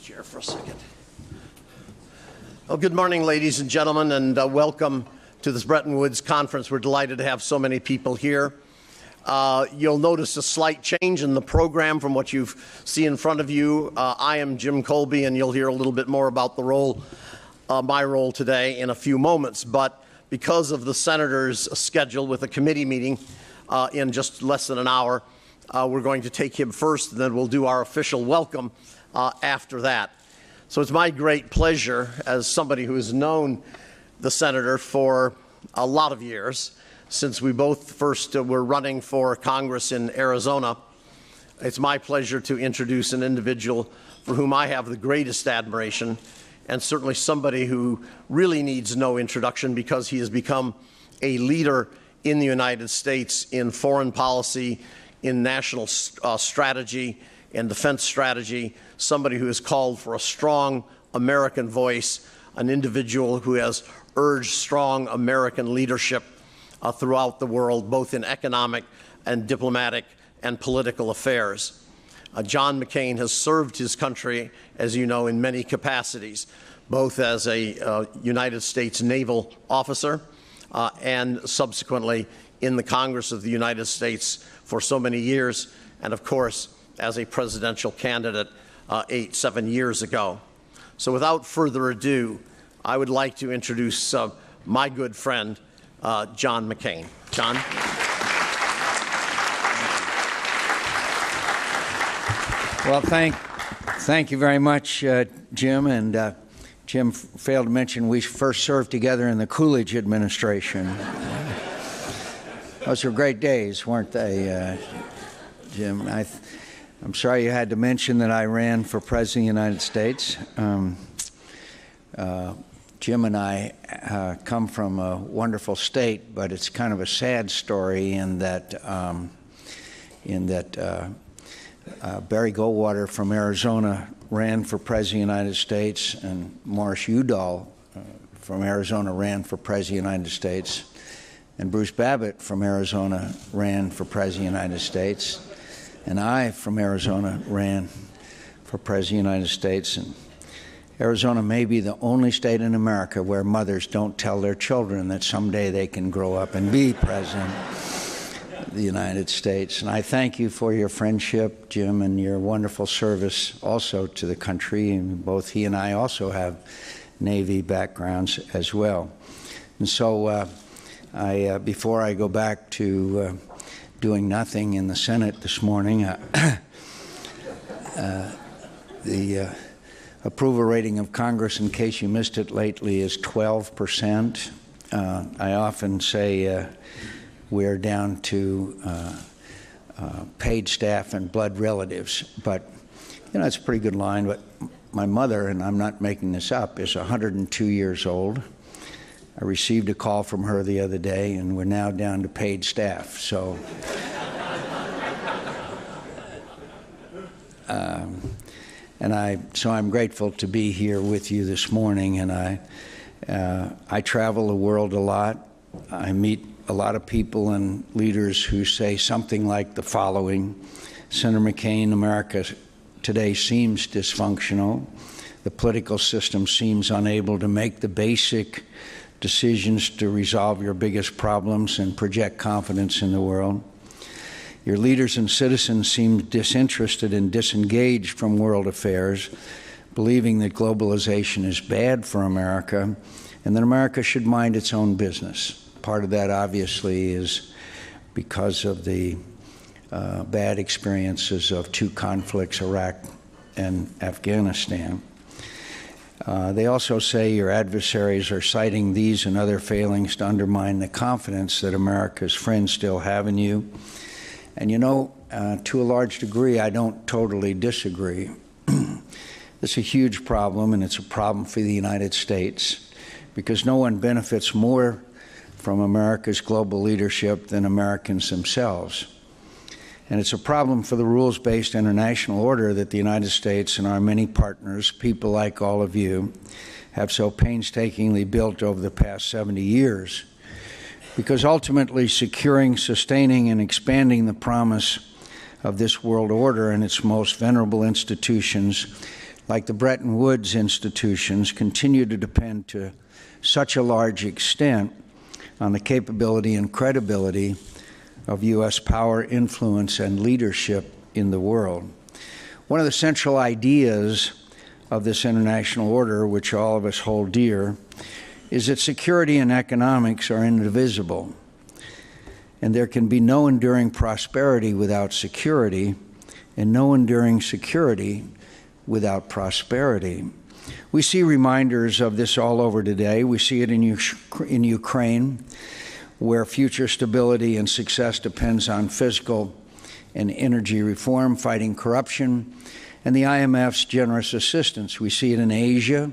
chair for a second. Well, good morning, ladies and gentlemen, and welcome to this Bretton Woods conference. We're delighted to have so many people here. You'll notice a slight change in the program from what you see in front of you. I am Jim Kolbe, and you'll hear a little bit more about the role, my role today in a few moments. But because of the senator's schedule with a committee meeting in just less than an hour, we're going to take him first, and then we'll do our official welcome after that. So it's my great pleasure, as somebody who has known the senator for a lot of years, since we both first were running for Congress in Arizona, it's my pleasure to introduce an individual for whom I have the greatest admiration, and certainly somebody who really needs no introduction because he has become a leader in the United States in foreign policy, in national strategy and defense strategy, somebody who has called for a strong American voice, an individual who has urged strong American leadership throughout the world, both in economic and diplomatic and political affairs. John McCain has served his country, as you know, in many capacities, both as a United States naval officer and subsequently in the Congress of the United States for so many years, and of course, as a presidential candidate 7 years ago. So without further ado, I would like to introduce my good friend, John McCain. John. Well, thank you very much, Jim. And Jim failed to mention we first served together in the Coolidge administration. Those were great days, weren't they, Jim? I'm sorry you had to mention that I ran for President of the United States. Jim and I come from a wonderful state, but it's kind of a sad story in that Barry Goldwater from Arizona ran for President of the United States, and Morris Udall from Arizona ran for President of the United States, and Bruce Babbitt from Arizona ran for President of the United States, and I from Arizona ran for President of the United States. And Arizona may be the only state in America where mothers don't tell their children that someday they can grow up and be president of the United States. And I thank you for your friendship, Jim, and your wonderful service also to the country. And both he and I also have Navy backgrounds as well. And so before I go back to doing nothing in the Senate this morning, the approval rating of Congress, in case you missed it lately, is 12%. I often say we're down to paid staff and blood relatives, but you know, it's a pretty good line. But my mother, and I'm not making this up, is 102 years old. I received a call from her the other day, and we're now down to paid staff. So, so I'm grateful to be here with you this morning. And I travel the world a lot. I meet a lot of people and leaders who say something like the following: Senator McCain, America today seems dysfunctional. The political system seems unable to make the basic decisions to resolve your biggest problems and project confidence in the world. Your leaders and citizens seem disinterested and disengaged from world affairs, believing that globalization is bad for America and that America should mind its own business. Part of that, obviously, is because of the bad experiences of two conflicts, Iraq and Afghanistan. They also say your adversaries are citing these and other failings to undermine the confidence that America's friends still have in you. And you know, to a large degree, I don't totally disagree. It's a huge problem, and it's a problem for the United States, because no one benefits more from America's global leadership than Americans themselves. And it's a problem for the rules-based international order that the United States and our many partners, people like all of you, have so painstakingly built over the past 70 years. Because ultimately securing, sustaining, and expanding the promise of this world order and its most venerable institutions like the Bretton Woods institutions, continue to depend to such a large extent on the capability and credibility of U.S. power, influence, and leadership in the world. One of the central ideas of this international order, which all of us hold dear, is that security and economics are indivisible, and there can be no enduring prosperity without security, and no enduring security without prosperity. We see reminders of this all over today. We see it in Ukraine, where future stability and success depends on fiscal and energy reform, fighting corruption, and the IMF's generous assistance. We see it in Asia,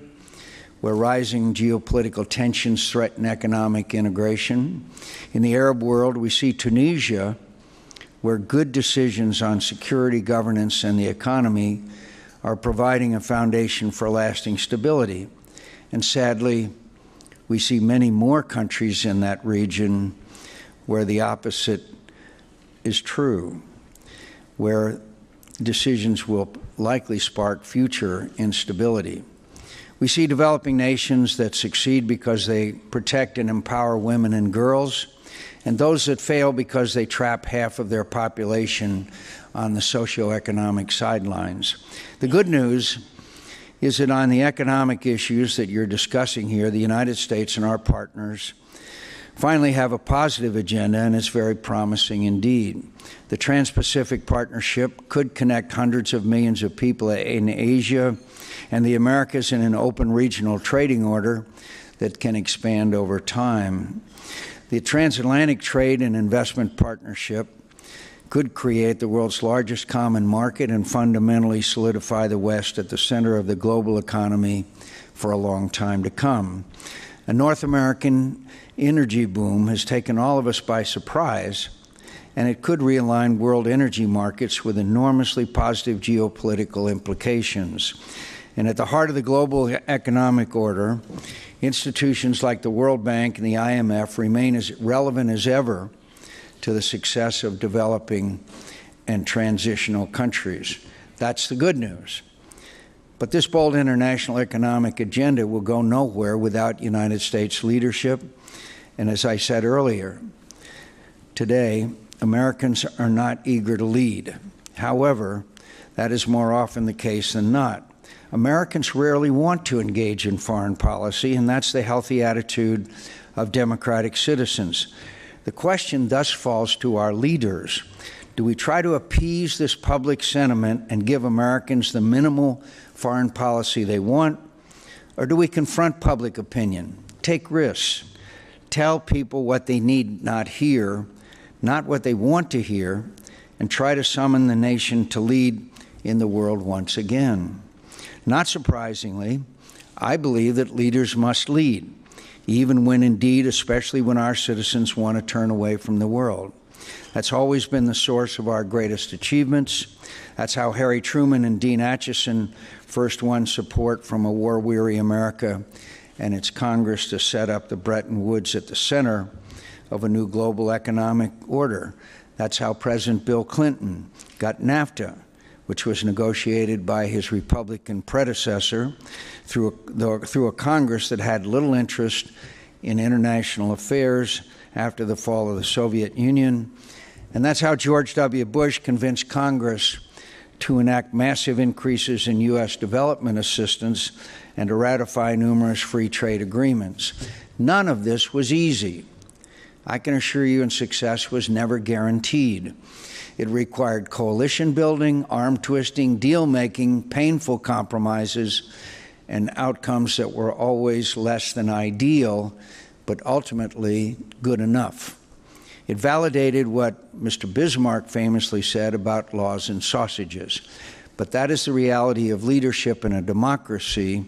where rising geopolitical tensions threaten economic integration. In the Arab world, we see Tunisia, where good decisions on security, governance, and the economy are providing a foundation for lasting stability. And sadly, we see many more countries in that region where the opposite is true, where decisions will likely spark future instability. We see developing nations that succeed because they protect and empower women and girls, and those that fail because they trap half of their population on the socioeconomic sidelines. The good news is that on the economic issues that you're discussing here, the United States and our partners finally have a positive agenda, and it's very promising indeed. The Trans-Pacific Partnership could connect hundreds of millions of people in Asia and the Americas in an open regional trading order that can expand over time. The Transatlantic Trade and Investment Partnership could create the world's largest common market and fundamentally solidify the West at the center of the global economy for a long time to come. A North American energy boom has taken all of us by surprise, and it could realign world energy markets with enormously positive geopolitical implications. And at the heart of the global economic order, institutions like the World Bank and the IMF remain as relevant as ever to the success of developing and transitional countries. That's the good news. But this bold international economic agenda will go nowhere without United States leadership. And as I said earlier, today, Americans are not eager to lead. However, that is more often the case than not. Americans rarely want to engage in foreign policy, and that's the healthy attitude of democratic citizens. The question thus falls to our leaders. Do we try to appease this public sentiment and give Americans the minimal foreign policy they want, or do we confront public opinion, take risks, tell people what they need not hear, not what they want to hear, and try to summon the nation to lead in the world once again? Not surprisingly, I believe that leaders must lead, even when indeed, especially when our citizens want to turn away from the world. That's always been the source of our greatest achievements. That's how Harry Truman and Dean Acheson first won support from a war-weary America and its Congress to set up the Bretton Woods at the center of a new global economic order. That's how President Bill Clinton got NAFTA, which was negotiated by his Republican predecessor through a Congress that had little interest in international affairs after the fall of the Soviet Union. And that's how George W. Bush convinced Congress to enact massive increases in U.S. development assistance and to ratify numerous free trade agreements. None of this was easy. I can assure you, and success was never guaranteed. It required coalition building, arm twisting, deal making, painful compromises, and outcomes that were always less than ideal, but ultimately good enough. It validated what Mr. Bismarck famously said about laws and sausages. But that is the reality of leadership in a democracy,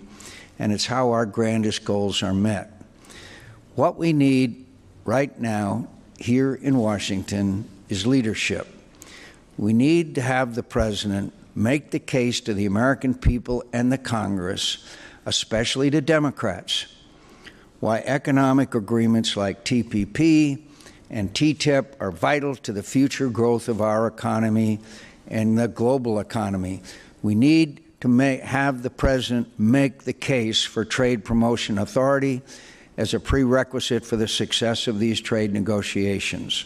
and it's how our grandest goals are met. What we need right now here in Washington is leadership. We need to have the President make the case to the American people and the Congress, especially to Democrats, why economic agreements like TPP and TTIP are vital to the future growth of our economy and the global economy. We need to have the President make the case for trade promotion authority as a prerequisite for the success of these trade negotiations.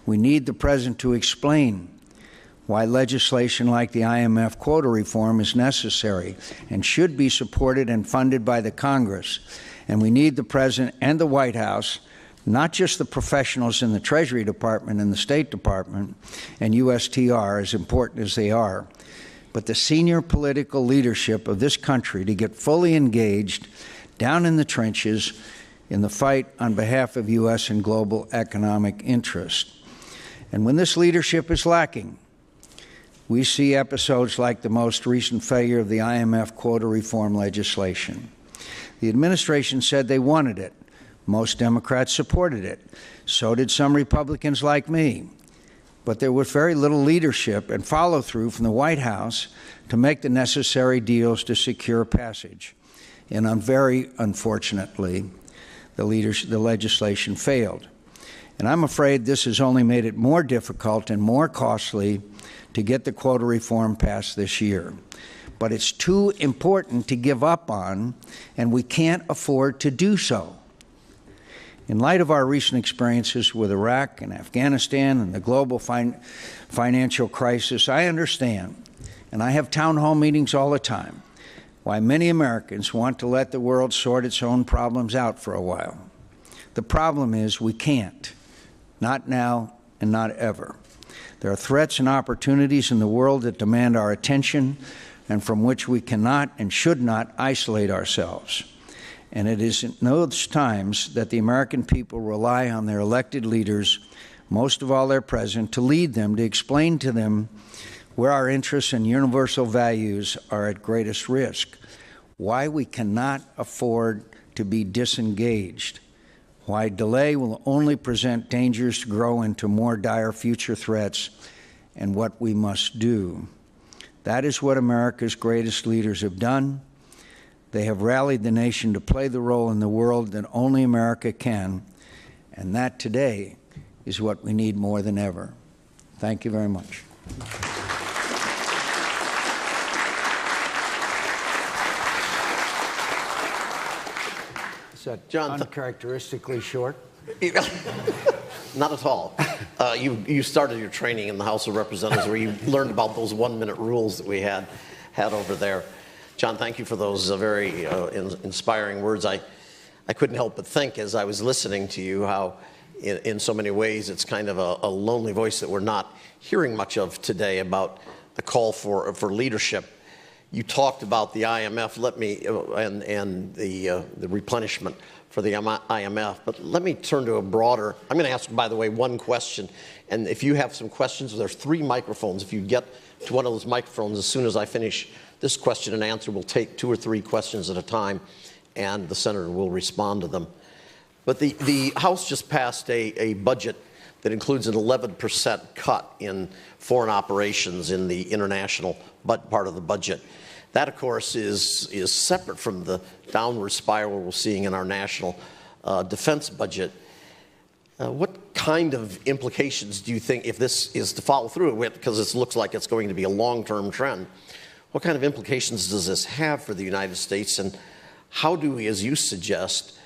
We need the President to explain why legislation like the IMF quota reform is necessary and should be supported and funded by the Congress. And we need the President and the White House, not just the professionals in the Treasury Department and the State Department and USTR, as important as they are, but the senior political leadership of this country to get fully engaged down in the trenches in the fight on behalf of U.S. and global economic interest. And when this leadership is lacking, we see episodes like the most recent failure of the IMF quota reform legislation. The administration said they wanted it. Most Democrats supported it. So did some Republicans like me. But there was very little leadership and follow-through from the White House to make the necessary deals to secure passage. And very unfortunately, the legislation failed. And I'm afraid this has only made it more difficult and more costly to get the quota reform passed this year. But it's too important to give up on, and we can't afford to do so. In light of our recent experiences with Iraq and Afghanistan and the global financial crisis, I understand, and I have town hall meetings all the time, why many Americans want to let the world sort its own problems out for a while. The problem is we can't, not now and not ever. There are threats and opportunities in the world that demand our attention and from which we cannot and should not isolate ourselves. And it is in those times that the American people rely on their elected leaders, most of all their president, to lead them, to explain to them where our interests and universal values are at greatest risk, why we cannot afford to be disengaged, why delay will only present dangers to grow into more dire future threats, and what we must do. That is what America's greatest leaders have done. They have rallied the nation to play the role in the world that only America can, and that today is what we need more than ever. Thank you very much. Is that John, uncharacteristically short? Not at all. You started your training in the House of Representatives where you learned about those 1-minute rules that we had over there. John, thank you for those very inspiring words. I couldn't help but think as I was listening to you how in so many ways it's kind of a lonely voice that we're not hearing much of today about the call for leadership. You talked about the IMF, and the replenishment for the IMF, but let me turn to a broader. I'm going to ask, by the way, one question, and if you have some questions, there's 3 microphones. If you get to one of those microphones as soon as I finish this question and answer, we'll take 2 or 3 questions at a time, and the senator will respond to them. But the House just passed a budget that includes an 11% cut in foreign operations in the international part of the budget. That, of course, is separate from the downward spiral we're seeing in our national defense budget. What kind of implications do you think, if this is to follow through with, because it looks like it's going to be a long-term trend, what kind of implications does this have for the United States, and how do we, as you suggest,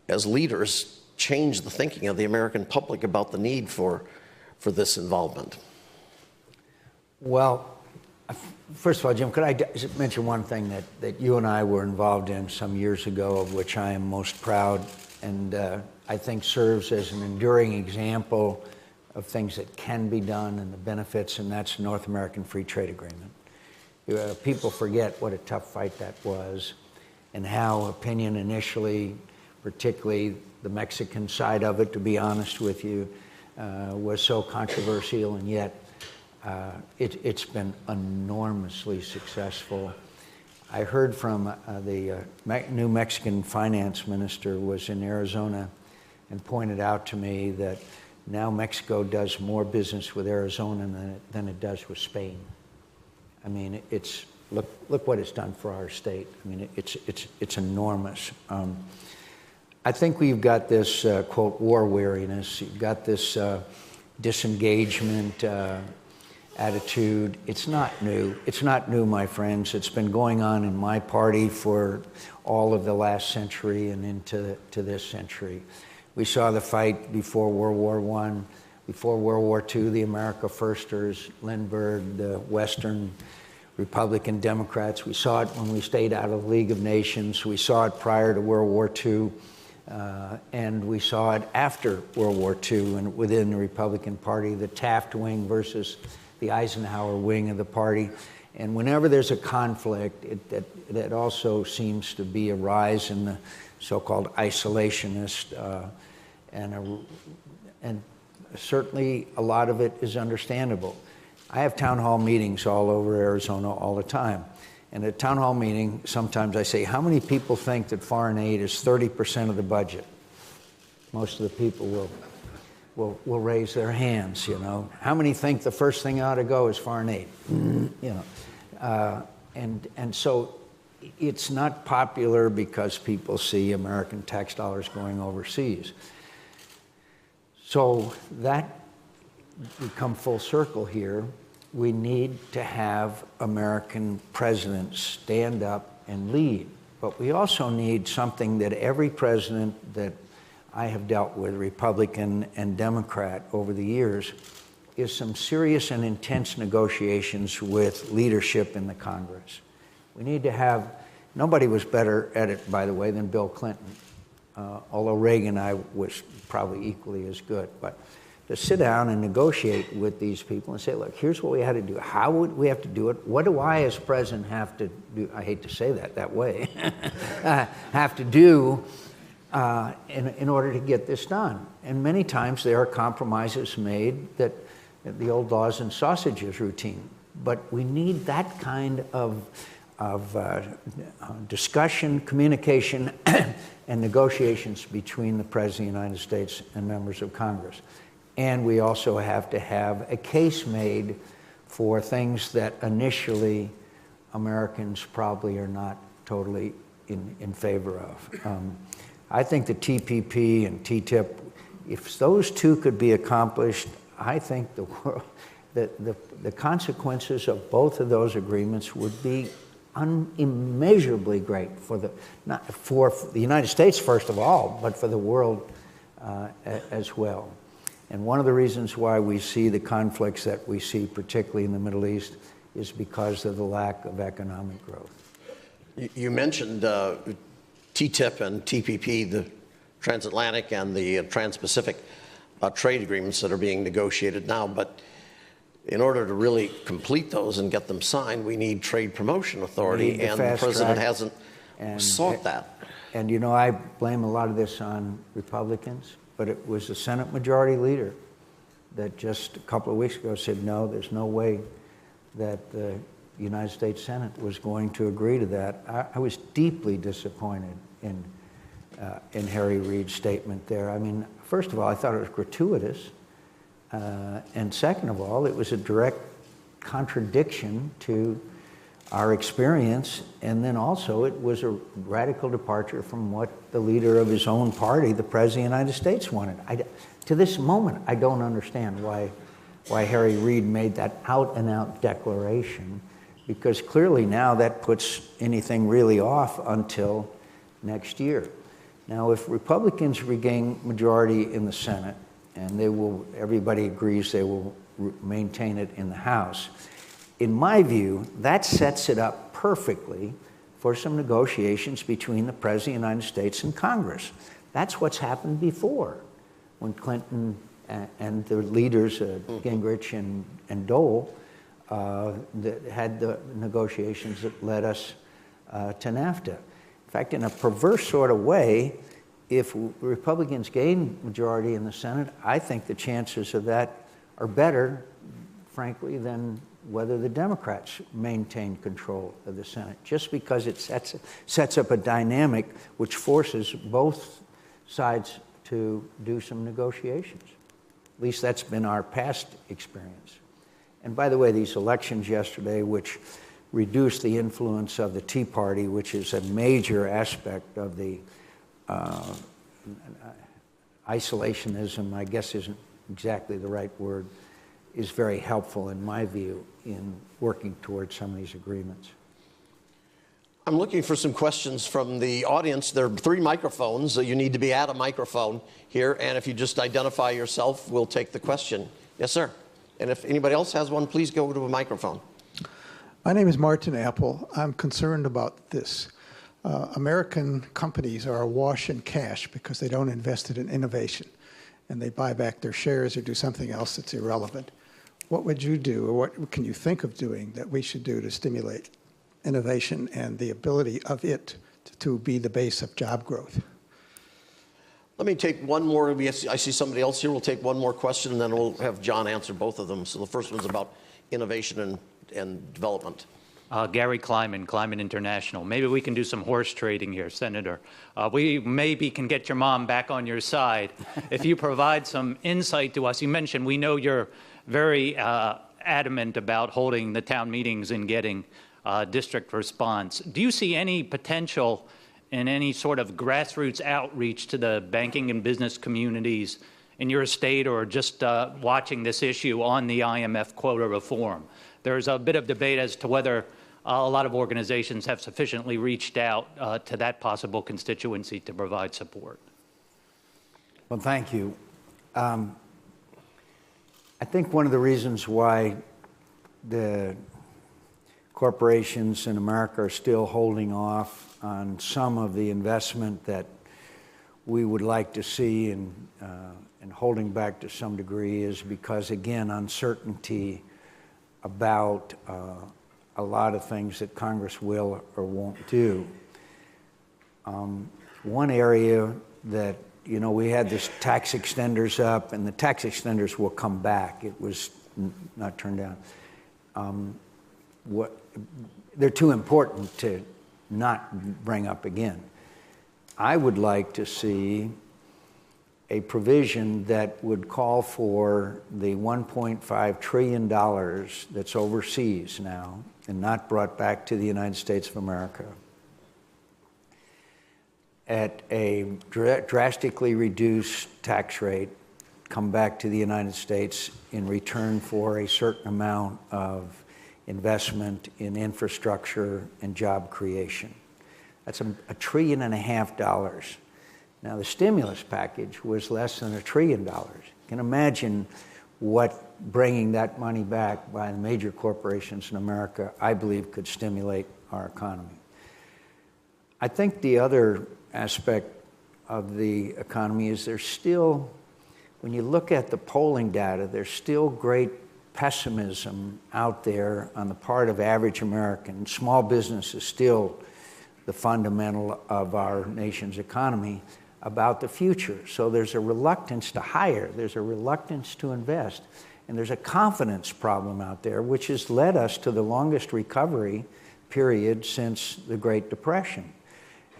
as leaders, change the thinking of the American public about the need for this involvement? Well, first of all, Jim, could I mention one thing that you and I were involved in some years ago, of which I am most proud, and I think serves as an enduring example of things that can be done and the benefits, and that's the North American Free Trade Agreement. People forget what a tough fight that was, and how opinion initially, particularly the Mexican side of it, to be honest with you, was so controversial, and yet it's been enormously successful. I heard from the new Mexican finance minister was in Arizona and pointed out to me that now Mexico does more business with Arizona than it does with Spain. I mean, look what it's done for our state. I mean, it's enormous. I think we've got this, quote, war weariness. You've got this disengagement. attitude. It's not new. It's not new, my friends. It's been going on in my party for all of the last century and into this century. We saw the fight before World War I, before World War II, the America Firsters, Lindbergh, the Western Republican Democrats. We saw it when we stayed out of the League of Nations. We saw it prior to World War II. And we saw it after World War II and within the Republican Party, the Taft wing versus the Eisenhower wing of the party. And whenever there's a conflict, it also seems to be a rise in the so-called isolationist, and certainly a lot of it is understandable. I have town hall meetings all over Arizona all the time. And at a town hall meeting, sometimes I say, how many people think that foreign aid is 30% of the budget? Most of the people will raise their hands, you know. How many think the first thing ought to go is foreign aid? You know. And so it's not popular because people see American tax dollars going overseas. So that, we come full circle here. We need to have American presidents stand up and lead. But we also need something that every president that I have dealt with, Republican and Democrat, over the years, is some serious and intense negotiations with leadership in the Congress. We need to have, nobody was better at it, by the way, than Bill Clinton, although Reagan and I was probably equally as good. But to sit down and negotiate with these people and say, look, here's what we had to do. How would we have to do it? What do I as president have to do? I hate to say that way. Have to do in order to get this done. And many times there are compromises made that the old laws and sausages routine. But we need that kind of discussion, communication, and negotiations between the President of the United States and members of Congress. And we also have to have a case made for things that initially Americans probably are not totally in favor of. I think the TPP and TTIP, if those two could be accomplished, I think the world, the consequences of both of those agreements would be unimmeasurably great for the United States, first of all, but for the world as well. And one of the reasons why we see the conflicts that we see, particularly in the Middle East, is because of the lack of economic growth. You mentioned TTIP and TPP, the transatlantic and the trans-Pacific trade agreements that are being negotiated now. But in order to really complete those and get them signed, we need trade promotion authority, and the president hasn't sought that. And you know, I blame a lot of this on Republicans, but it was the Senate Majority Leader that just a couple of weeks ago said, no, there's no way that the United States Senate was going to agree to that. I was deeply disappointed in Harry Reid's statement there. I mean, first of all, I thought it was gratuitous. And second of all, it was a direct contradiction to our experience. And then also, it was a radical departure from what the leader of his own party, the President of the United States, wanted. To this moment, I don't understand why Harry Reid made that out-and-out declaration, because clearly now that puts anything really off until next year. Now, if Republicans regain majority in the Senate, and everybody agrees they will maintain it in the House, in my view, that sets it up perfectly for some negotiations between the President of the United States and Congress. That's what's happened before, when Clinton and the leaders, Gingrich and Dole, that had the negotiations that led us to NAFTA. In fact, in a perverse sort of way, if Republicans gain majority in the Senate, I think the chances of that are better, frankly, than whether the Democrats maintain control of the Senate, just because it sets up a dynamic which forces both sides to do some negotiations. At least that's been our past experience. And by the way, these elections yesterday, which reduced the influence of the Tea Party, which is a major aspect of the isolationism, I guess isn't exactly the right word, is very helpful, in my view, in working towards some of these agreements. I'm looking for some questions from the audience. There are 3 microphones, so you need to be at a microphone here, and if you just identify yourself, we'll take the question. Yes, sir. And if anybody else has one, please go to a microphone. My name is Martin Apple. I'm concerned about this. American companies are awash in cash because they don't invest it in innovation, and they buy back their shares or do something else that's irrelevant. What would you do, or what can you think of doing that we should do to stimulate innovation and the ability of it to be the base of job growth? Let me take one more. I see somebody else here. We'll take one more question, and then we'll have John answer both of them. So the first one's about innovation and development. Gary Kleiman, Kleiman International. Maybe we can do some horse trading here, Senator. We maybe can get your mom back on your side if you provide some insight to us. You mentioned we know you're very adamant about holding the town meetings and getting district response. Do you see any potential in any sort of grassroots outreach to the banking and business communities in your state, or just watching this issue on the IMF quota reform? There's a bit of debate as to whether a lot of organizations have sufficiently reached out to that possible constituency to provide support. Well, thank you. I think one of the reasons why the corporations in America are still holding off on some of the investment that we would like to see, and holding back to some degree, is because, again, uncertainty about a lot of things that Congress will or won't do. One area that, we had this tax extenders up, and the tax extenders will come back. It was not turned down. They're too important to not bring up again. I would like to see a provision that would call for the $1.5 trillion that's overseas now and not brought back to the United States of America at a drastically reduced tax rate, come back to the United States in return for a certain amount of investment in infrastructure and job creation. That's $1.5 trillion. Now, the stimulus package was less than $1 trillion. You can imagine what bringing that money back by the major corporations in America, I believe, could stimulate our economy. I think the other aspect of the economy is there's still, when you look at the polling data, there's still great pessimism out there on the part of average Americans. Small business is still the fundamental of our nation's economy, about the future. So there's a reluctance to hire, there's a reluctance to invest, and there's a confidence problem out there, which has led us to the longest recovery period since the Great Depression.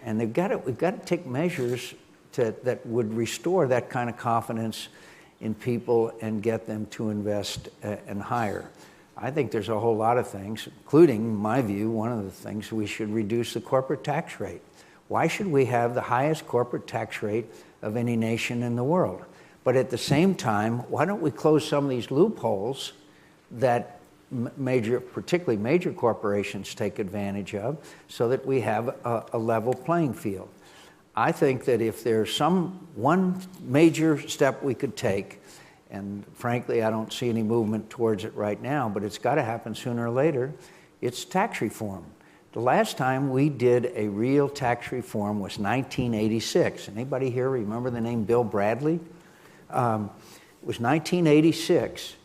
And we've got to take measures that would restore that kind of confidence in people and get them to invest and hire. I think there's a whole lot of things, including, in my view, one of the things, we should reduce the corporate tax rate. Why should we have the highest corporate tax rate of any nation in the world? But at the same time, why don't we close some of these loopholes that particularly major corporations take advantage of, so that we have a level playing field? I think that if there's one major step we could take, and frankly, I don't see any movement towards it right now, but it's got to happen sooner or later, it's tax reform. The last time we did a real tax reform was 1986. Anybody here remember the name Bill Bradley? It was 1986,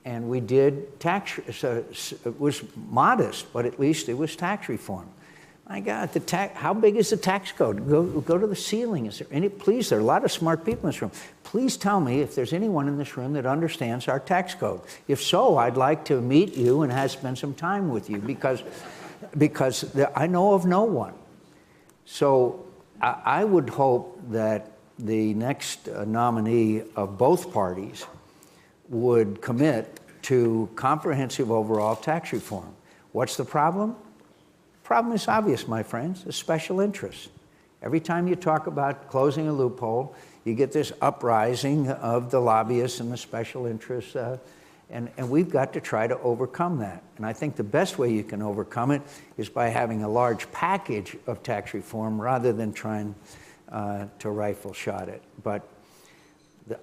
and we did it was modest, but at least it was tax reform. My God, how big is the tax code? Go to the ceiling. Is there any? Please, there are a lot of smart people in this room. Please tell me if there's anyone in this room that understands our tax code. If so, I'd like to meet you and spend some time with you, because I know of no one. So I would hope that the next nominee of both parties would commit to comprehensive overall tax reform. What's the problem? The problem is obvious, my friends, the special interests. Every time you talk about closing a loophole, you get this uprising of the lobbyists and the special interests, And we've got to try to overcome that. And I think the best way you can overcome it is by having a large package of tax reform rather than trying to rifle shot it. But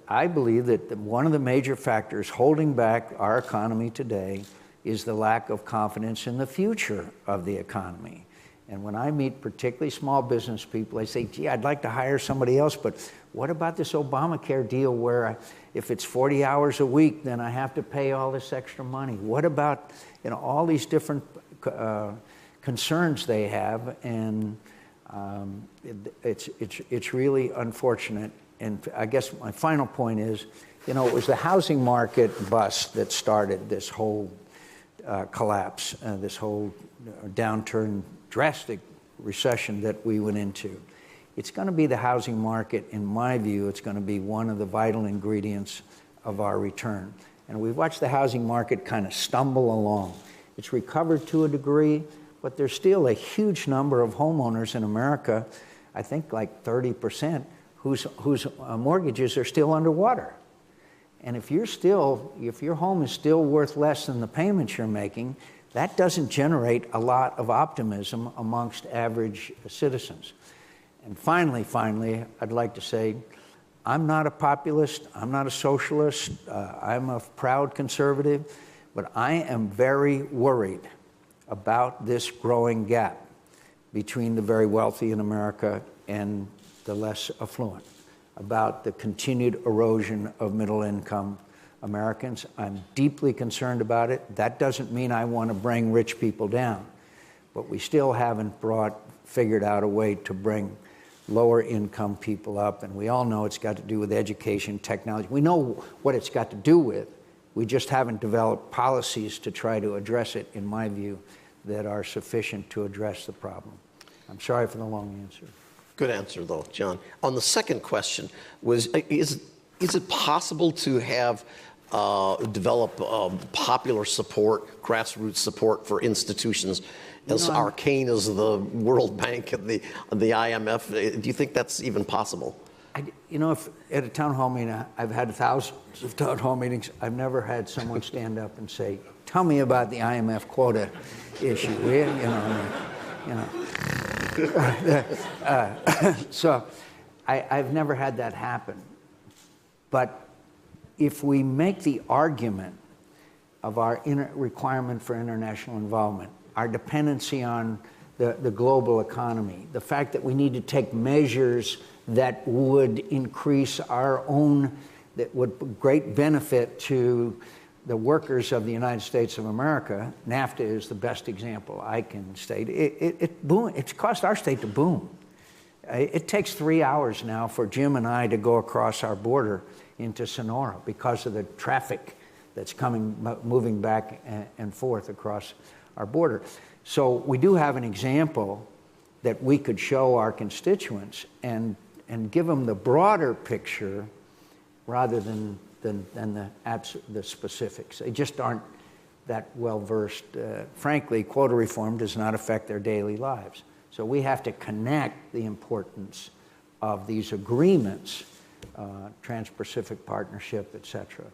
I believe that one of the major factors holding back our economy today is the lack of confidence in the future of the economy. And when I meet particularly small business people, they say, gee, I'd like to hire somebody else, but what about this Obamacare deal where if it's 40 hours a week, then I have to pay all this extra money? What about, all these different concerns they have? And it's really unfortunate. And I guess my final point is, it was the housing market bust that started this whole collapse, this whole downturn, drastic recession that we went into. It's going to be the housing market, in my view, it's going to be one of the vital ingredients of our return. And we've watched the housing market kind of stumble along. It's recovered to a degree, but there's still a huge number of homeowners in America, I think like 30%, whose mortgages are still underwater. And if your home is still worth less than the payments you're making, that doesn't generate a lot of optimism amongst average citizens. And finally, I'd like to say, I'm not a populist, I'm not a socialist, I'm a proud conservative, but I am very worried about this growing gap between the very wealthy in America and the less affluent, about the continued erosion of middle-income Americans. I'm deeply concerned about it. That doesn't mean I want to bring rich people down, but we still haven't figured out a way to bring lower income people up, and we all know it's got to do with education, technology. We know what it's got to do with. We just haven't developed policies to try to address it, in my view, that are sufficient to address the problem. I'm sorry for the long answer. Good answer, though, John. On the second question, is it possible to have develop popular support, grassroots support for institutions as arcane as the World Bank and the IMF? Do you think that's even possible? If at a town hall meeting, I've had thousands of town hall meetings, I've never had someone stand up and say, tell me about the IMF quota issue. So I've never had that happen. But if we make the argument of our requirement for international involvement, our dependency on the global economy, the fact that we need to take measures that would increase our own, that would great benefit to the workers of the United States of America, NAFTA is the best example I can state. It's caused our state to boom. It takes 3 hours now for Jim and I to go across our border into Sonora because of the traffic that's moving back and forth across our border. So we do have an example that we could show our constituents and give them the broader picture rather than the specifics. They just aren't that well versed. Frankly, quota reform does not affect their daily lives. So we have to connect the importance of these agreements, Trans-Pacific Partnership, et cetera,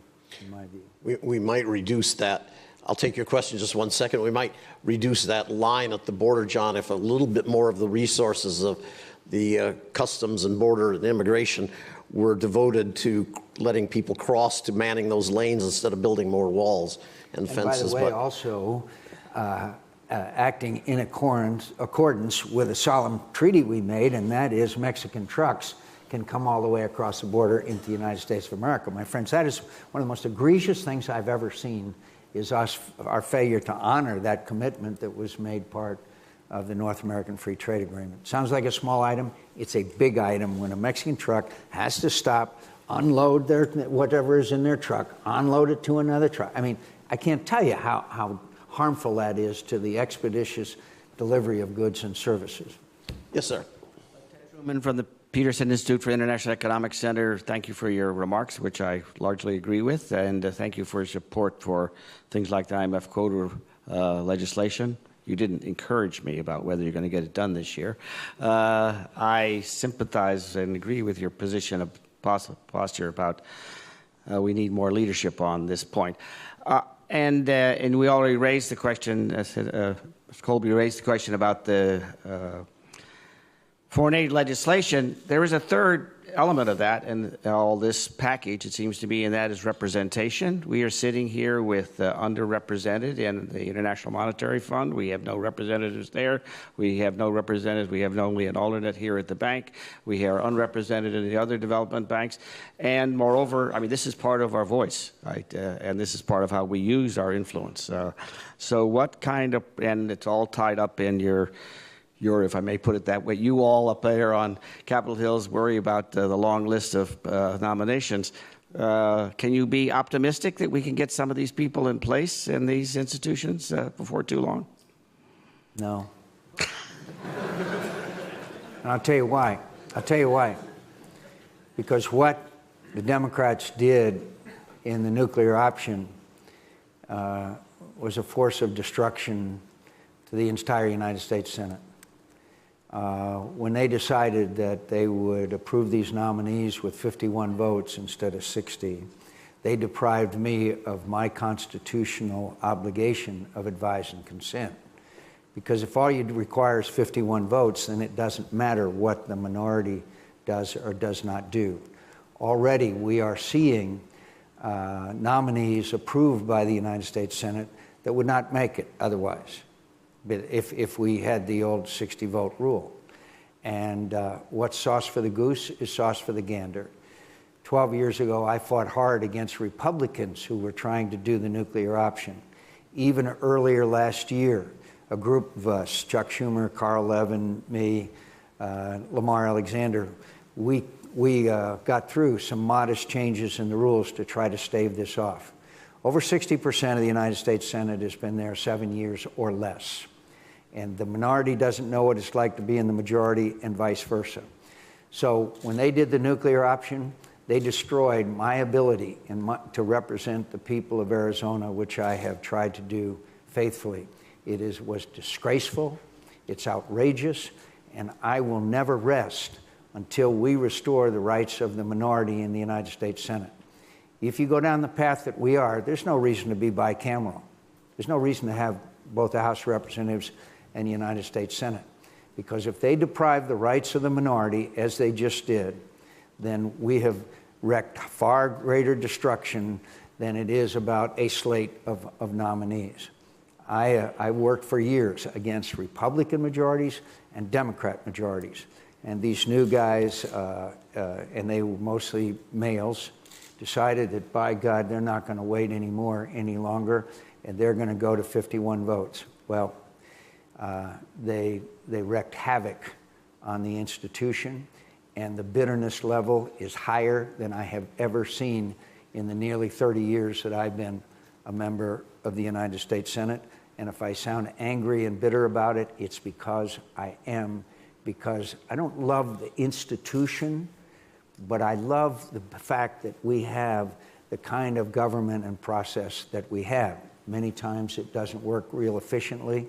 in my view. We might reduce that. I'll take your question just 1 second. We might reduce that line at the border, John, if a little bit more of the resources of the Customs and Border and Immigration were devoted to letting people cross, to manning those lanes instead of building more walls and fences. By the way, also acting in accordance with a solemn treaty we made, and that is Mexican trucks can come all the way across the border into the United States of America. My friends, that is one of the most egregious things I've ever seen, is our failure to honor that commitment that was made part of the North American Free Trade Agreement. Sounds like a small item. It's a big item when a Mexican truck has to stop, unload whatever is in their truck, unload it to another truck. I mean, I can't tell you how harmful that is to the expeditious delivery of goods and services. Yes, sir. Truman from the Peterson Institute for International Economic Center, thank you for your remarks, which I largely agree with, and thank you for your support for things like the IMF quota legislation. You didn't encourage me about whether you're going to get it done this year. I sympathize and agree with your position of posture about we need more leadership on this point. And we already raised the question, Kolbe raised the question about the foreign aid legislation. There is a third element of that in all this package, it seems to me, and that is representation. We are sitting here with underrepresented in the International Monetary Fund. We have no representatives there. We have no representatives. We have only an alternate here at the bank. We are unrepresented in the other development banks. And moreover, I mean, this is part of our voice, right? And this is part of how we use our influence. So what kind of, and it's all tied up in your, if I may put it that way, you all up there on Capitol Hill's worry about the long list of nominations. Can you be optimistic that we can get some of these people in place in these institutions before too long? No. And I'll tell you why. I'll tell you why. Because what the Democrats did in the nuclear option was a force of destruction to the entire United States Senate. When they decided that they would approve these nominees with 51 votes instead of 60, they deprived me of my constitutional obligation of advise and consent. Because if all you require is 51 votes, then it doesn't matter what the minority does or does not do. Already we are seeing nominees approved by the United States Senate that would not make it otherwise, if we had the old 60-vote rule. And what's sauce for the goose is sauce for the gander. 12 years ago, I fought hard against Republicans who were trying to do the nuclear option. Even earlier last year, a group of us, Chuck Schumer, Carl Levin, me, Lamar Alexander, we got through some modest changes in the rules to try to stave this off. Over 60% of the United States Senate has been there 7 years or less. And the minority doesn't know what it's like to be in the majority and vice versa. So when they did the nuclear option, they destroyed my ability to represent the people of Arizona, which I have tried to do faithfully. It was disgraceful, it's outrageous, and I will never rest until we restore the rights of the minority in the United States Senate. If you go down the path that we are, there's no reason to be bicameral. There's no reason to have both the House of Representatives and the United States Senate. Because if they deprive the rights of the minority, as they just did, then we have wreaked far greater destruction than it is about a slate of nominees. I worked for years against Republican majorities and Democrat majorities. And these new guys, and they were mostly males, decided that, by God, they're not going to wait any longer, and they're going to go to 51 votes. Well, they wreaked havoc on the institution, and the bitterness level is higher than I have ever seen in the nearly 30 years that I've been a member of the United States Senate. And if I sound angry and bitter about it, it's because I am, because I don't love the institution, but I love the fact that we have the kind of government and process that we have. Many times it doesn't work real efficiently,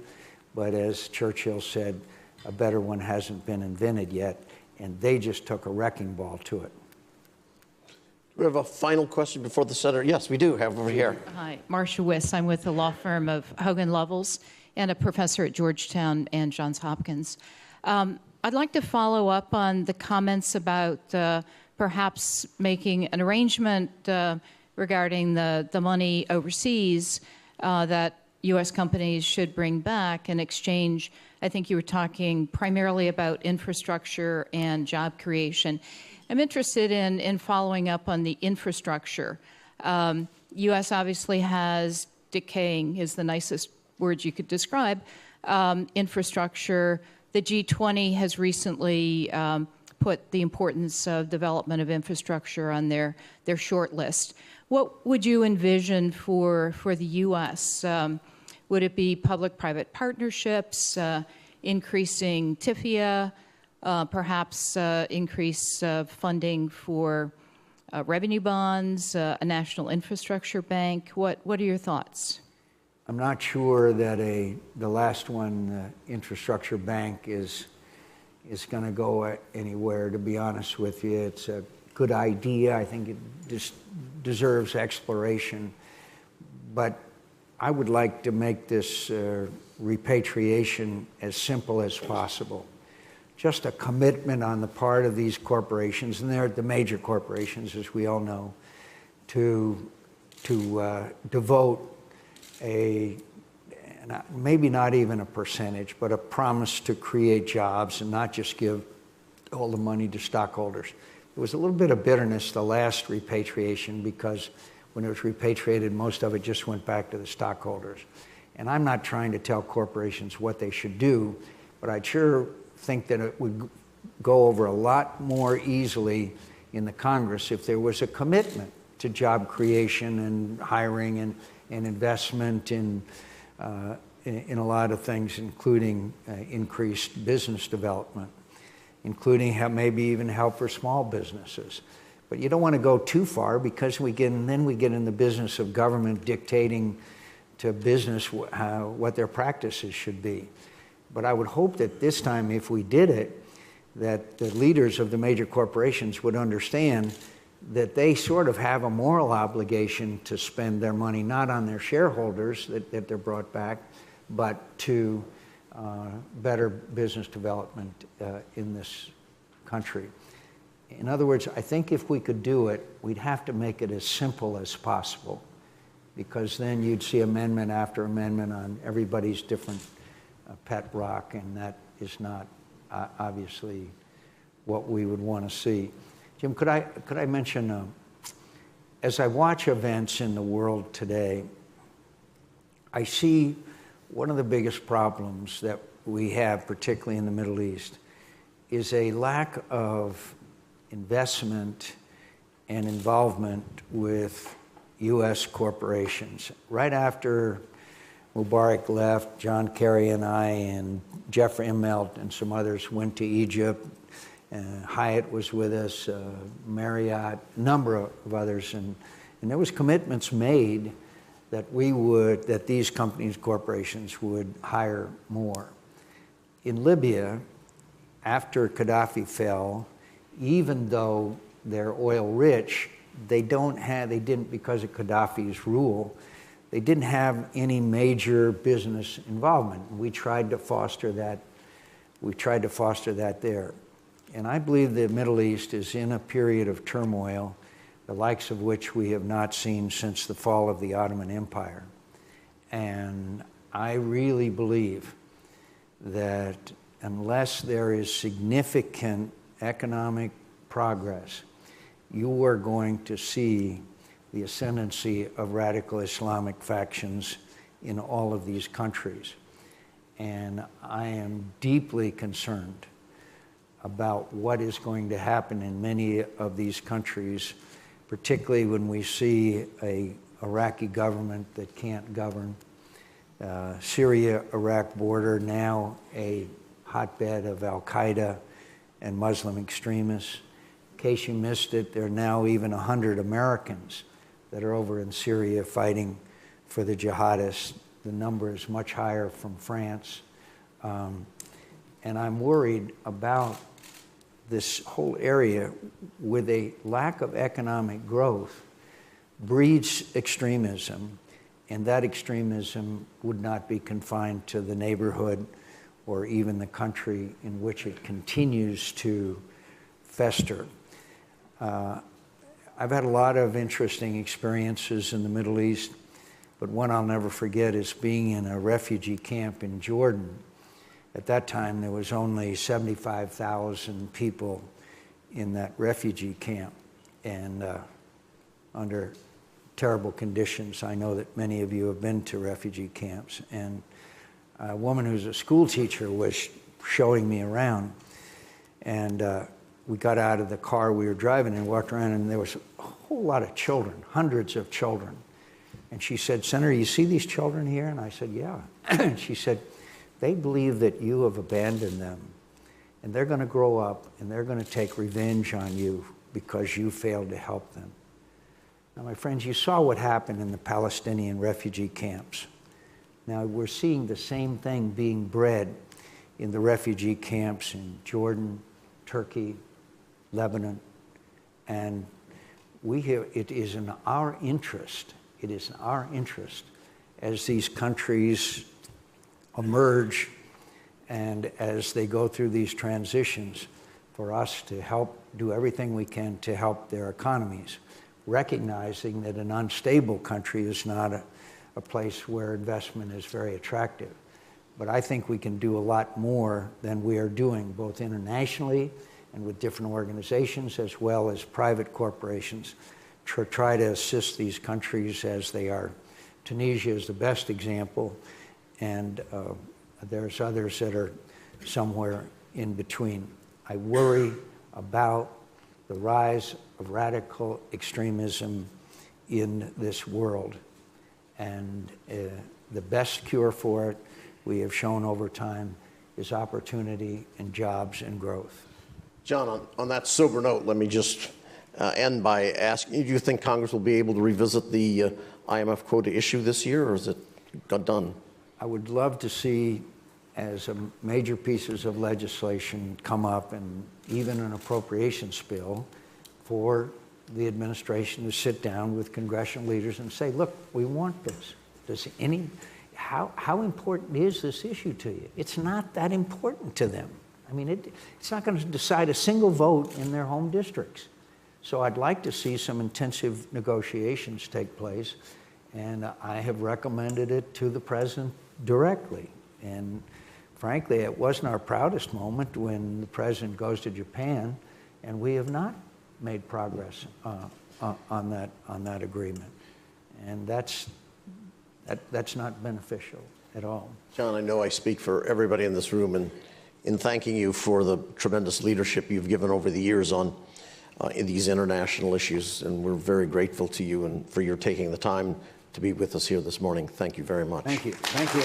but as Churchill said, a better one hasn't been invented yet, and they just took a wrecking ball to it. We have a final question before the senator. Yes, we do have over here. Hi, Marcia Wiss. I'm with the law firm of Hogan Lovells and a professor at Georgetown and Johns Hopkins. I'd like to follow up on the comments about perhaps making an arrangement regarding the money overseas that U.S. companies should bring back in exchange. I think you were talking primarily about infrastructure and job creation. I'm interested in following up on the infrastructure. U.S. obviously has decaying, is the nicest word you could describe, infrastructure. The G20 has recently put the importance of development of infrastructure on their short list. What would you envision for the U.S.? Would it be public-private partnerships, increasing TIFIA, perhaps increase funding for revenue bonds, a national infrastructure bank? What are your thoughts? I'm not sure that the last one, infrastructure bank, is going to go anywhere, to be honest with you. It's a good idea. I think it just deserves exploration. But I would like to make this repatriation as simple as possible. Just a commitment on the part of these corporations, and they're the major corporations, as we all know, to devote maybe not even a percentage, but a promise to create jobs and not just give all the money to stockholders. There was a little bit of bitterness the last repatriation because when it was repatriated, most of it just went back to the stockholders. And I'm not trying to tell corporations what they should do, but I sure think that it would go over a lot more easily in the Congress if there was a commitment to job creation and hiring and investment in a lot of things, including increased business development, including maybe even help for small businesses. But you don't want to go too far because then we get in the business of government dictating to business what their practices should be. But I would hope that this time, if we did it, that the leaders of the major corporations would understand that they sort of have a moral obligation to spend their money not on their shareholders that they're brought back, but to better business development in this country. In other words, I think if we could do it, we'd have to make it as simple as possible, because then you'd see amendment after amendment on everybody's different pet rock, and that is not obviously what we would want to see. Jim, could I mention, as I watch events in the world today, I see one of the biggest problems that we have, particularly in the Middle East, is a lack of investment and involvement with U.S. corporations. Right after Mubarak left, John Kerry and I and Jeffrey Immelt and some others went to Egypt. Hyatt was with us, Marriott, a number of others, and there was commitments made that that these companies, corporations would hire more. In Libya, after Gaddafi fell, even though they're oil rich, they didn't, because of Gaddafi's rule, they didn't have any major business involvement. We tried to foster that. We tried to foster that there. And I believe the Middle East is in a period of turmoil, the likes of which we have not seen since the fall of the Ottoman Empire. And I really believe that unless there is significant economic progress, you are going to see the ascendancy of radical Islamic factions in all of these countries. And I am deeply concerned about what is going to happen in many of these countries, particularly when we see an Iraqi government that can't govern, Syria-Iraq border now a hotbed of al-Qaeda and Muslim extremists. In case you missed it, there are now even 100 Americans that are over in Syria fighting for the jihadists. The number is much higher from France. And I'm worried about this whole area with a lack of economic growth breeds extremism, and that extremism would not be confined to the neighborhood or even the country in which it continues to fester. I've had a lot of interesting experiences in the Middle East, but one I'll never forget is being in a refugee camp in Jordan. At that time, there was only 75,000 people in that refugee camp, and under terrible conditions. I know that many of you have been to refugee camps, and a woman who's a school teacher was showing me around, and we got out of the car we were driving and walked around, and there was a whole lot of children, hundreds of children. And she said, "Senator, you see these children here?" And I said, "Yeah." And she said, "They believe that you have abandoned them, and they're going to grow up and they're going to take revenge on you because you failed to help them." Now, my friends, you saw what happened in the Palestinian refugee camps. Now, we're seeing the same thing being bred in the refugee camps in Jordan, Turkey, Lebanon, And it is in our interest, as these countries emerge and as they go through these transitions, for us to do everything we can to help their economies, recognizing that an unstable country is not a place where investment is very attractive. But I think we can do a lot more than we are doing, both internationally and with different organizations, as well as private corporations, to try to assist these countries as they are. Tunisia is the best example, and there's others that are somewhere in between. I worry about the rise of radical extremism in this world, and the best cure for it, we have shown over time, is opportunity and jobs and growth. John, on that sober note, let me just end by asking you, do you think Congress will be able to revisit the IMF quota issue this year, or is it done? I would love to see, as major pieces of legislation come up, and even an appropriations bill, for the administration to sit down with congressional leaders and say, look, we want this. How important is this issue to you? It's not that important to them. I mean, it's not going to decide a single vote in their home districts. So I'd like to see some intensive negotiations take place, and I have recommended it to the president directly. And frankly, it wasn't our proudest moment when the president goes to Japan, and we have not made progress on that agreement. And that's not beneficial at all. John, I know I speak for everybody in this room in thanking you for the tremendous leadership you've given over the years on in these international issues, and we're very grateful to you and for your taking the time to be with us here this morning. Thank you very much. Thank you. Thank you.